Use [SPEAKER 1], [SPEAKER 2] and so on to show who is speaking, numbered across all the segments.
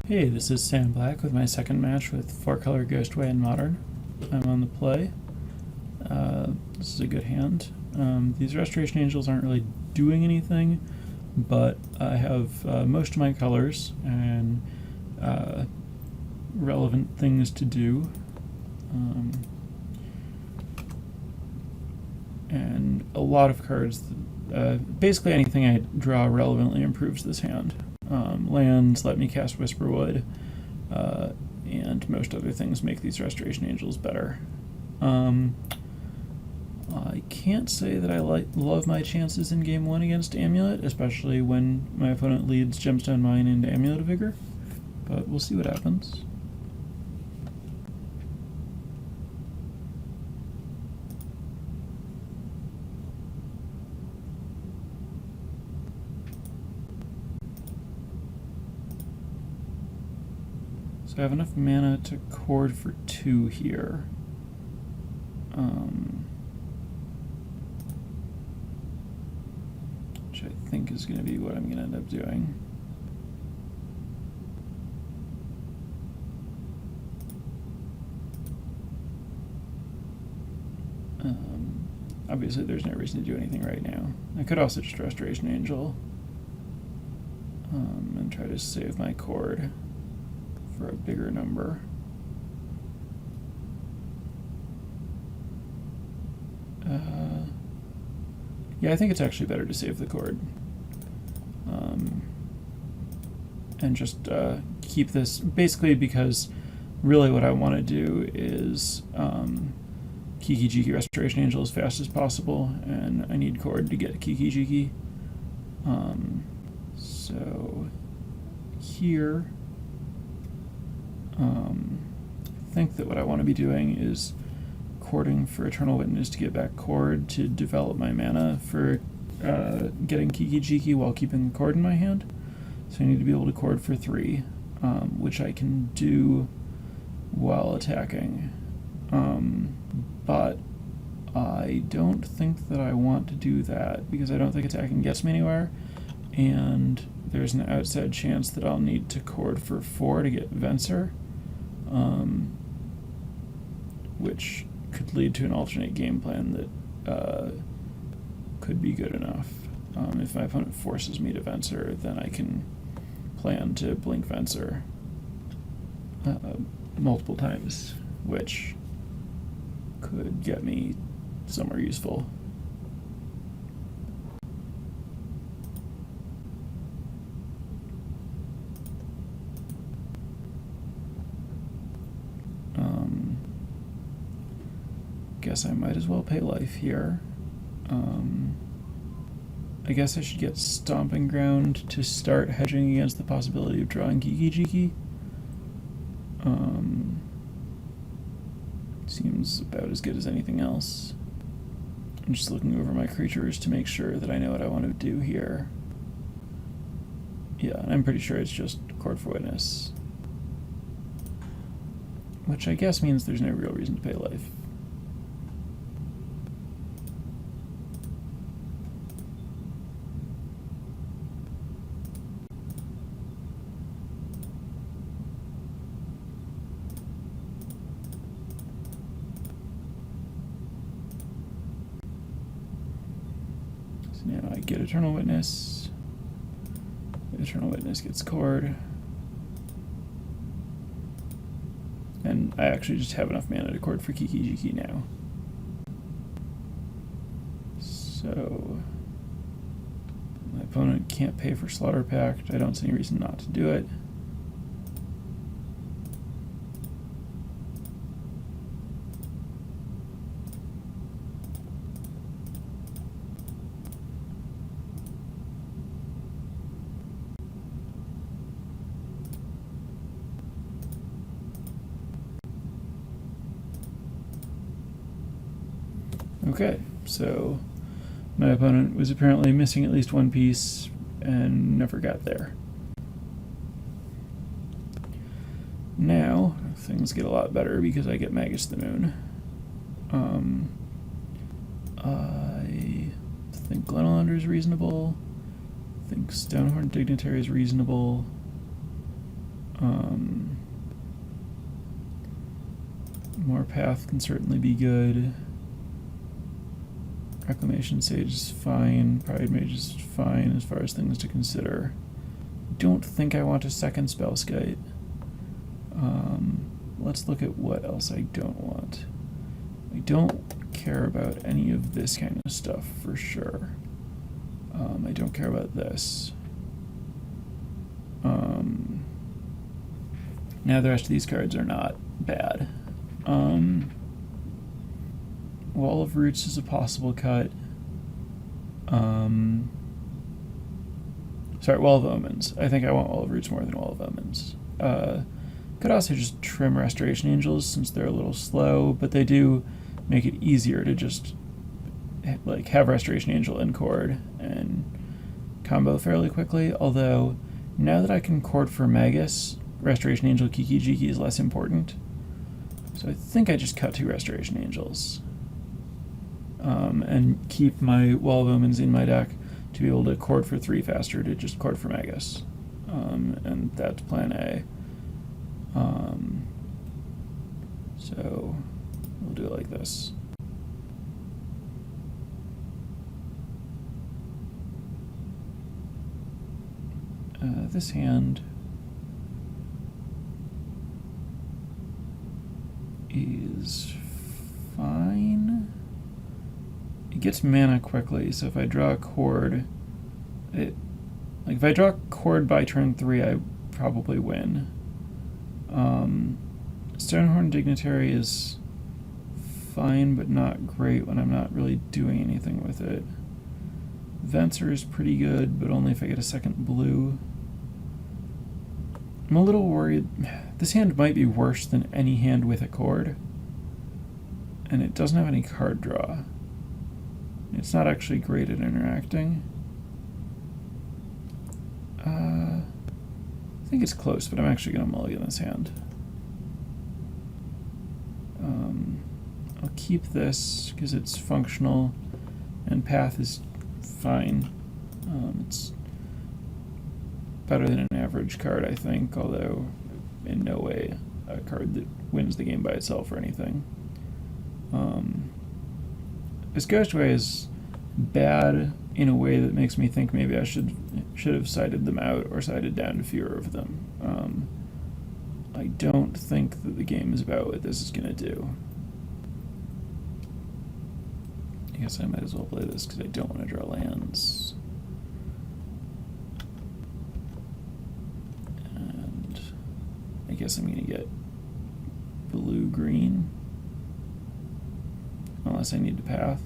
[SPEAKER 1] Hey, this is Sam Black with my second match with 4-color Ghostway in Modern. I'm on the play. This is a good hand. These Restoration Angels aren't really doing anything, but I have most of my colors and relevant things to do. And a lot of cards, basically anything I draw relevantly improves this hand. Lands let me cast Whisperwood, and most other things make these Restoration Angels better. I can't say that I love my chances in Game 1 against Amulet, especially when my opponent leads Gemstone Mine into Amulet of Vigor, but we'll see what happens. So I have enough mana to chord for 2 here. Which I think is going to be what I'm going to end up doing. Obviously there's no reason to do anything right now. I could also just Restoration Angel and try to save my chord for a bigger number. Yeah, I think it's actually better to save the chord. And just keep this, basically because really what I want to do is Kiki Jiki Restoration Angel as fast as possible, and I need chord to get Kiki Jiki. So here, I think that what I want to be doing is chording for Eternal Witness to get back chord to develop my mana for getting Kiki Jiki while keeping the chord in my hand. So I need to be able to chord for 3, which I can do while attacking. But I don't think that I want to do that because I don't think attacking gets me anywhere, and there's an outside chance that I'll need to chord for 4 to get Venser, which could lead to an alternate game plan that could be good enough. If my opponent forces me to Venser, then I can plan to blink Venser multiple times, which could get me somewhere useful. Guess I might as well pay life here. I guess I should get Stomping Ground to start hedging against the possibility of drawing Kiki Jiki. Seems about as good as anything else. I'm just looking over my creatures to make sure that I know what I want to do here. Yeah, I'm pretty sure it's just chord for Witness. Which I guess means there's no real reason to pay life. Now I get Eternal Witness. Eternal Witness gets chord. And I actually just have enough mana to chord for Kiki Jiki now. So my opponent can't pay for Slaughter Pact. I don't see any reason not to do it. Okay, so my opponent was apparently missing at least one piece and never got there. Now, things get a lot better because I get Magus the Moon. I think Glenolander is reasonable. I think Stonehorn Dignitary is reasonable. More path can certainly be good. Reclamation Sage is fine. Pride Mage is fine as far as things to consider. Don't think I want a second Spellskite. Let's look at what else I don't want. I don't care about any of this kind of stuff for sure. I don't care about this. Now the rest of these cards are not bad. Wall of Roots is a possible cut. Sorry, Wall of Omens. I think I want Wall of Roots more than Wall of Omens. Could also just trim Restoration Angels since they're a little slow, but they do make it easier to just like have Restoration Angel in Chord and combo fairly quickly. Although now that I can Chord for Magus, Restoration Angel Kiki Jiki is less important. So I think I just cut 2 Restoration Angels. And keep my Wall of Omens in my deck to be able to Chord for 3 faster to just Chord for Magus. And that's plan A. So we'll do it like this. This hand is fine. It gets mana quickly, so if I draw a Chord, if I draw a Chord by turn 3, I probably win. Stonehorn Dignitary is fine, but not great when I'm not really doing anything with it. Venser is pretty good, but only if I get a second blue. I'm a little worried. This hand might be worse than any hand with a Chord, and it doesn't have any card draw. It's not actually great at interacting. I think it's close, but I'm actually going to mulligan this hand. I'll keep this because it's functional, and Path is fine. It's better than an average card, I think, although in no way a card that wins the game by itself or anything. This Ghostway is bad in a way that makes me think maybe I should have sided them out or sided down to fewer of them. I don't think that the game is about what this is going to do. I guess I might as well play this because I don't want to draw lands. And I guess I'm going to get blue-green. Unless I need to path.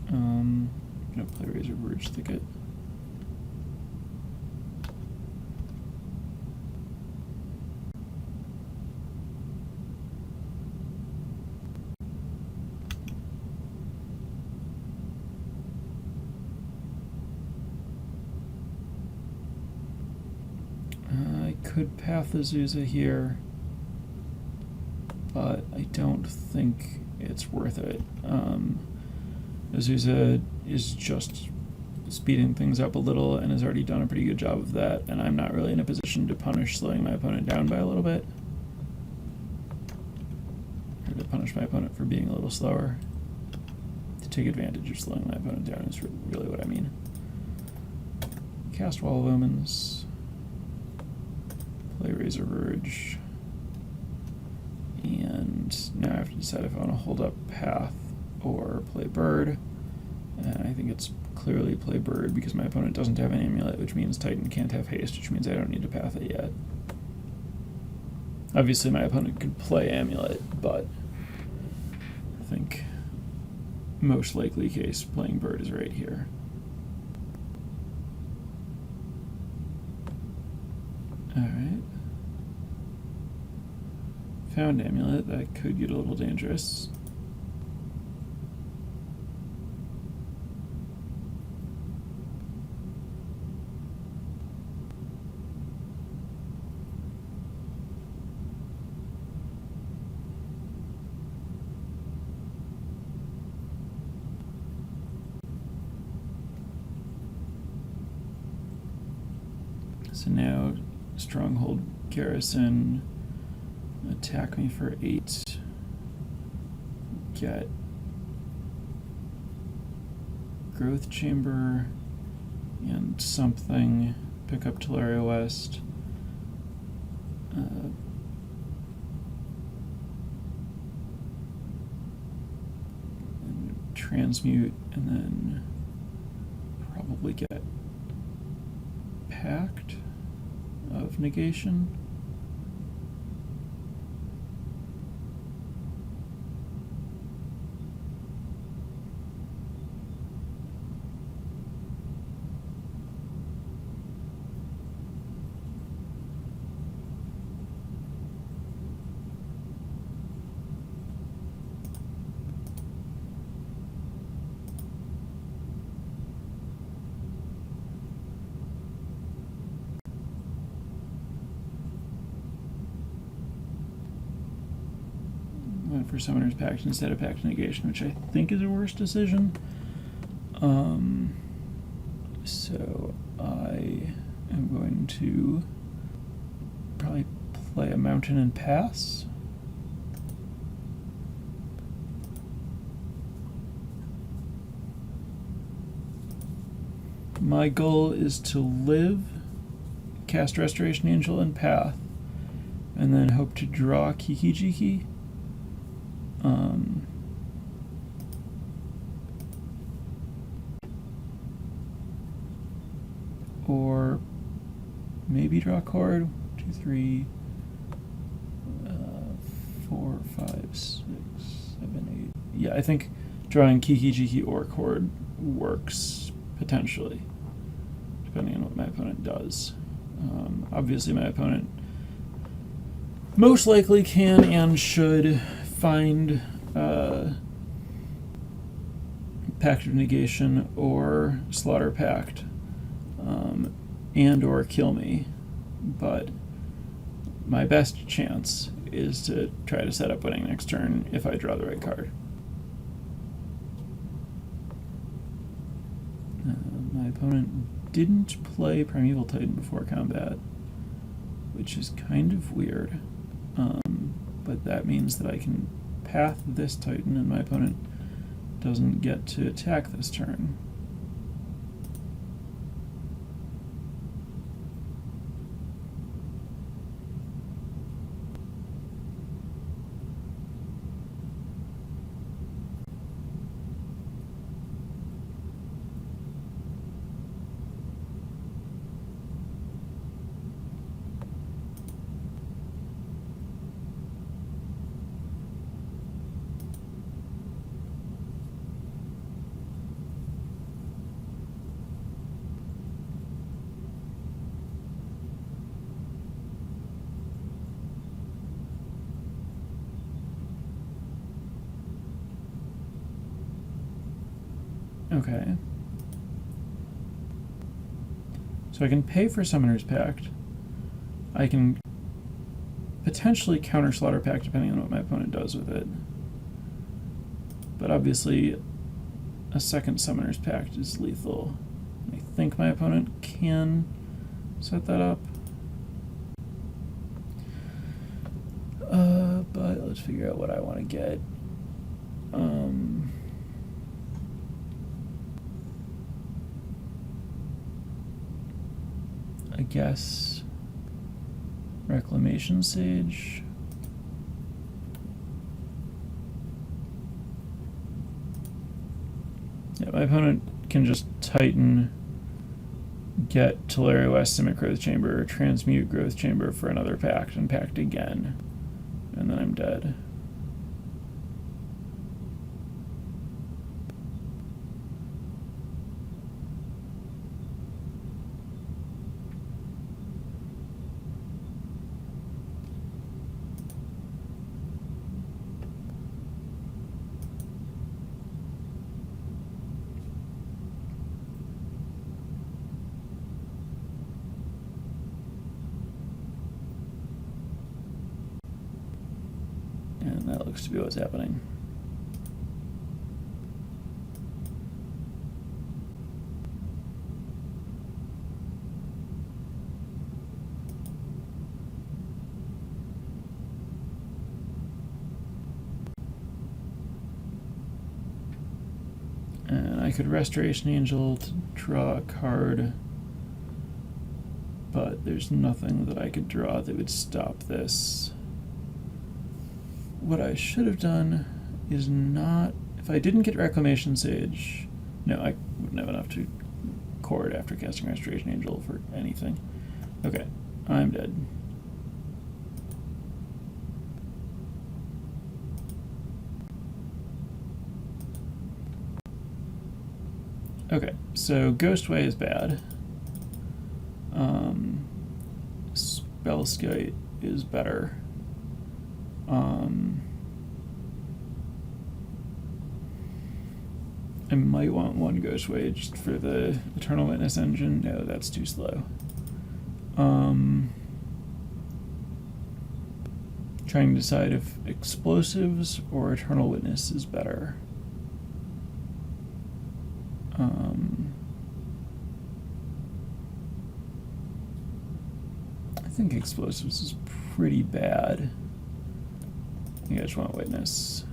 [SPEAKER 1] I'm going to play Razor Verge Thicket. I could path Azusa here, but I don't think it's worth it. Azusa is just speeding things up a little and has already done a pretty good job of that, and I'm not really in a position to punish slowing my opponent down by a little bit. Or to punish my opponent for being a little slower. To take advantage of slowing my opponent down is really what I mean. Cast Wall of Omens. Play Razor Verge. And now I have to decide if I want to hold up Path or play Bird. And I think it's clearly play Bird because my opponent doesn't have an Amulet, which means Titan can't have Haste, which means I don't need to path it yet. Obviously my opponent could play Amulet, but I think most likely case playing Bird is right here. Alright. Found Amulet, that could get a little dangerous. So now Stronghold Garrison, attack me for 8, get Growth Chamber and something, pick up Teleria West, and transmute, and then probably get Pact of Negation. Went for Summoner's Pact instead of Pact of Negation, which I think is a worse decision. So I am going to probably play a Mountain and pass. My goal is to live, cast Restoration Angel and Path, and then hope to draw Kiki-Jiki. Or maybe draw card. 2, 3, 4, 5, 6, 7, 8. Yeah, I think drawing Kiki-Jiki or Chord works potentially, depending on what my opponent does. Obviously, my opponent most likely can and should find Pact of Negation or Slaughter Pact, and or kill me, but my best chance is to try to set up winning next turn if I draw the right card. My opponent didn't play Primeval Titan before combat, which is kind of weird, but that means that I can path this Titan and my opponent doesn't get to attack this turn. Okay. So I can pay for Summoner's Pact. I can potentially counter Slaughter Pact depending on what my opponent does with it. But obviously, a second Summoner's Pact is lethal. I think my opponent can set that up. But let's figure out what I want to get. I guess Reclamation Sage. Yeah, my opponent can just Titan, get Teleria West, Simic Growth Chamber, transmute Growth Chamber for another Pact, and Pact again, and then I'm dead. And that looks to be what's happening. I could Restoration Angel to draw a card, but there's nothing that I could draw that would stop this. What I should have done is not... If I didn't get Reclamation Sage... No, I wouldn't have enough to chord after casting Restoration Angel for anything. Okay, I'm dead. Okay, so Ghostway is bad. Spellskite is better. I might want one Ghostway just for the Eternal Witness engine. No, that's too slow. Trying to decide if Explosives or Eternal Witness is better. I think Explosives is pretty bad. I think I just want Witness.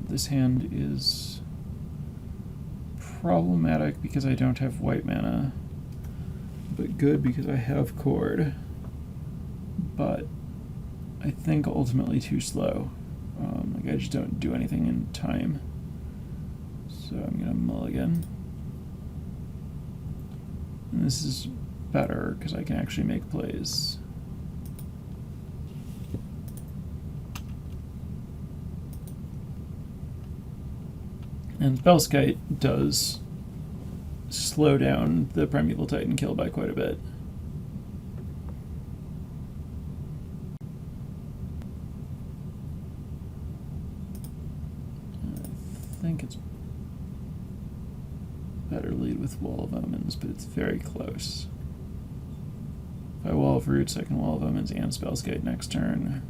[SPEAKER 1] This hand is problematic because I don't have white mana, but good because I have chord. But I think ultimately too slow. Like I just don't do anything in time. So I'm gonna mulligan. And this is better because I can actually make plays. And Spellskite does slow down the Primeval Titan kill by quite a bit. I think it's better lead with Wall of Omens, but it's very close. If I Wall of Roots, I can Wall of Omens and Spellskite next turn.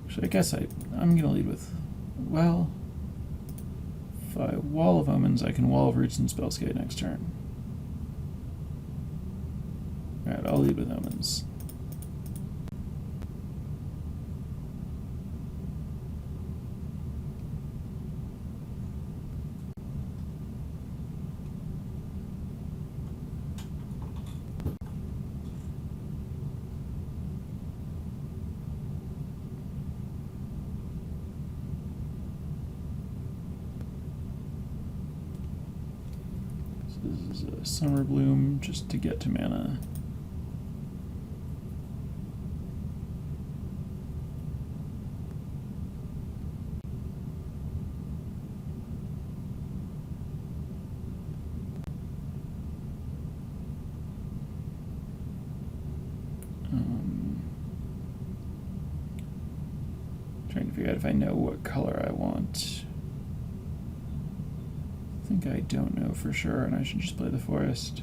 [SPEAKER 1] Actually, I guess I'm going to lead with... Well... If I Wall of Omens, I can Wall of Roots and Spellskite next turn. Alright, I'll lead with Omens. This is a Summer Bloom just to get to mana. Trying to figure out if I know what color I want. I think I don't know for sure, and I should just play the forest.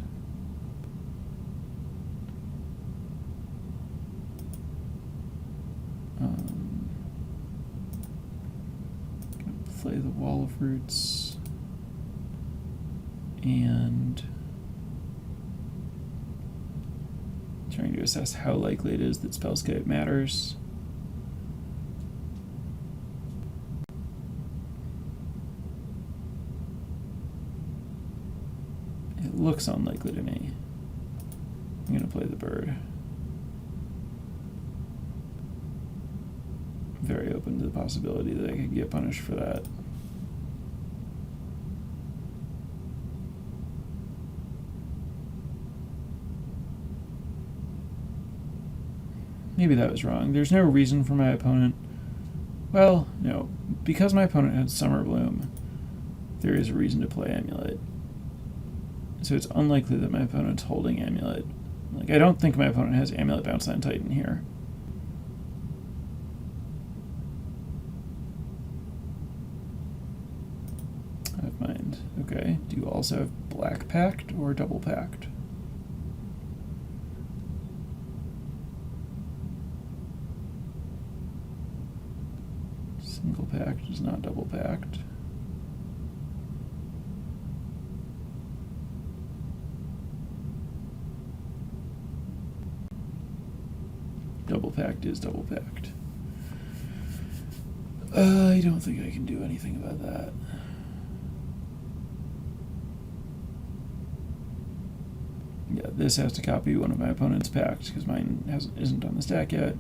[SPEAKER 1] Gonna play the Wall of Roots and trying to assess how likely it is that Spellskite matters. Looks unlikely to me. I'm going to play the bird. Very open to the possibility that I could get punished for that. Maybe that was wrong. There's no reason for my opponent... Well, no. Because my opponent had Summer Bloom, there is a reason to play Amulet. So it's unlikely that my opponent's holding Amulet. Like, I don't think my opponent has Amulet Bounce Land Titan here. I have mind. Okay. Do you also have Black Pact or Double Pact? Single Pact is not Double Pact. double packed is double packed. I don't think I can do anything about that. Yeah, this has to copy one of my opponent's packed because mine isn't on the stack yet.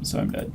[SPEAKER 1] So I'm dead.